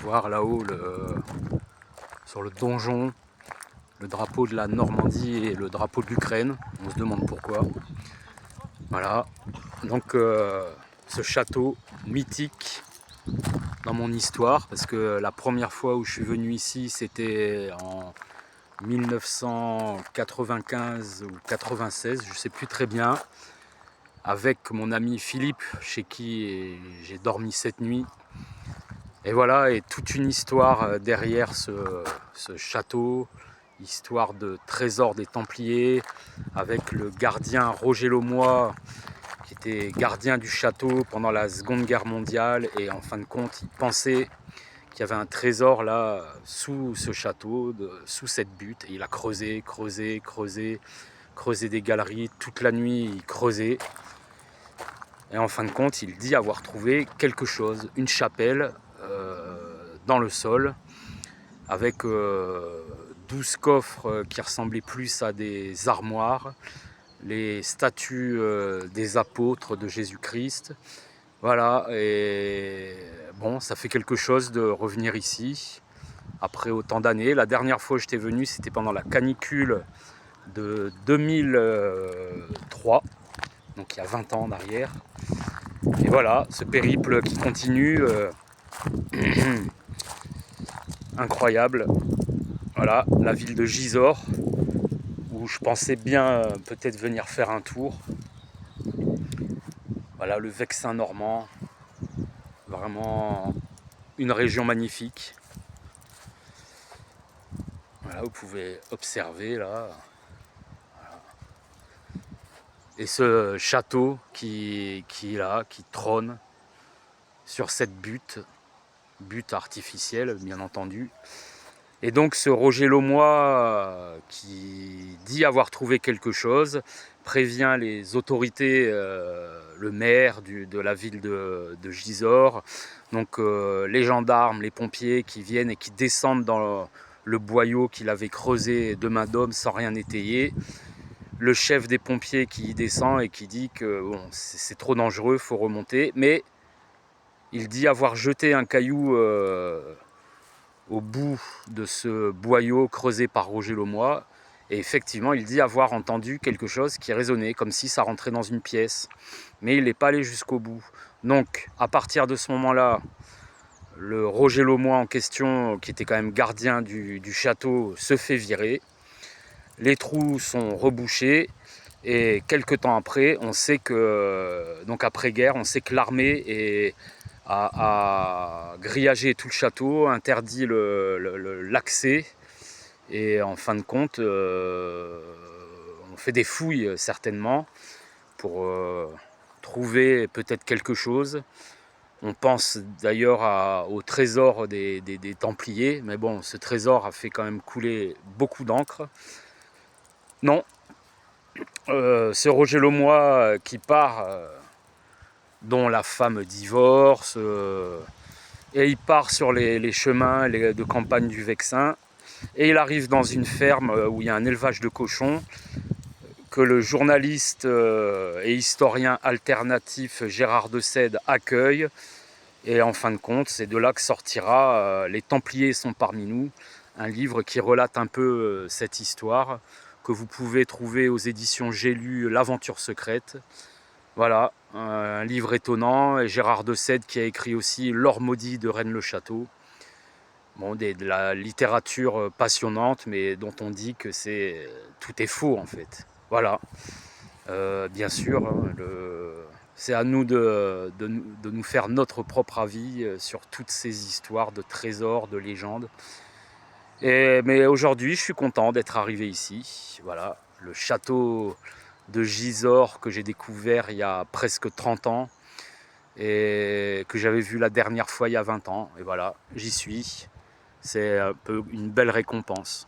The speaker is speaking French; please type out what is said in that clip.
voir là-haut sur le donjon le drapeau de la Normandie et le drapeau de l'Ukraine. On se demande pourquoi. Voilà, donc ce château mythique dans mon histoire, parce que la première fois où je suis venu ici, c'était en 1995 ou 96, je ne sais plus très bien, avec mon ami Philippe, chez qui j'ai dormi cette nuit. Et voilà, et toute une histoire derrière ce château, histoire de trésor des Templiers, avec le gardien Roger Laumois, qui était gardien du château pendant la Seconde Guerre mondiale, et en fin de compte, il pensait qu'il y avait un trésor là, sous ce château, sous cette butte, et il a creusé des galeries, toute la nuit il creusait, et en fin de compte, il dit avoir trouvé quelque chose, une chapelle dans le sol, avec 12 coffres qui ressemblaient plus à des armoires, les statues des apôtres de Jésus-Christ. Voilà, et bon, ça fait quelque chose de revenir ici, après autant d'années. La dernière fois que j'étais venu, c'était pendant la canicule de 2003, donc il y a 20 ans derrière. Et voilà, ce périple qui continue, incroyable. Voilà, la ville de Gisors, où je pensais bien peut-être venir faire un tour. Voilà, le Vexin normand, vraiment une région magnifique. Voilà, vous pouvez observer là. Et ce château qui est là, qui trône sur cette butte artificielle bien entendu. Et donc ce Roger Laumois qui dit avoir trouvé quelque chose, prévient les autorités, le maire de la ville de Gisors, donc les gendarmes, les pompiers qui viennent et qui descendent dans le boyau qu'il avait creusé de main d'homme sans rien étayer. Le chef des pompiers qui y descend et qui dit que bon, c'est trop dangereux, faut remonter, mais il dit avoir jeté un caillou au bout de ce boyau creusé par Roger Laumois, et effectivement il dit avoir entendu quelque chose qui résonnait, comme si ça rentrait dans une pièce, mais il n'est pas allé jusqu'au bout. Donc à partir de ce moment-là, le Roger Laumois en question, qui était quand même gardien du château, se fait virer. Les trous sont rebouchés, et quelques temps après, on sait que, donc après-guerre, on sait que l'armée a grillagé tout le château, interdit l'accès, et en fin de compte, on fait des fouilles certainement pour trouver peut-être quelque chose. On pense d'ailleurs au trésor des Templiers, mais bon, ce trésor a fait quand même couler beaucoup d'encre. Non, ce Roger Laumois qui part, dont la femme divorce, et il part sur les chemins de campagne du Vexin, et il arrive dans une ferme où il y a un élevage de cochons, que le journaliste et historien alternatif Gérard de Sède accueille, et en fin de compte, c'est de là que sortira Les Templiers sont parmi nous, un livre qui relate un peu cette histoire, que vous pouvez trouver aux éditions J'ai lu L'Aventure secrète. Voilà, un livre étonnant, et Gérard de Sède qui a écrit aussi L'Or maudit de Rennes-le-Château. Bon, de la littérature passionnante, mais dont on dit que tout est faux en fait. Voilà, bien sûr, c'est à nous de nous faire notre propre avis sur toutes ces histoires de trésors, de légendes. Mais aujourd'hui, je suis content d'être arrivé ici. Voilà, le château de Gisors que j'ai découvert il y a presque 30 ans et que j'avais vu la dernière fois il y a 20 ans. Et voilà, j'y suis. C'est un peu une belle récompense.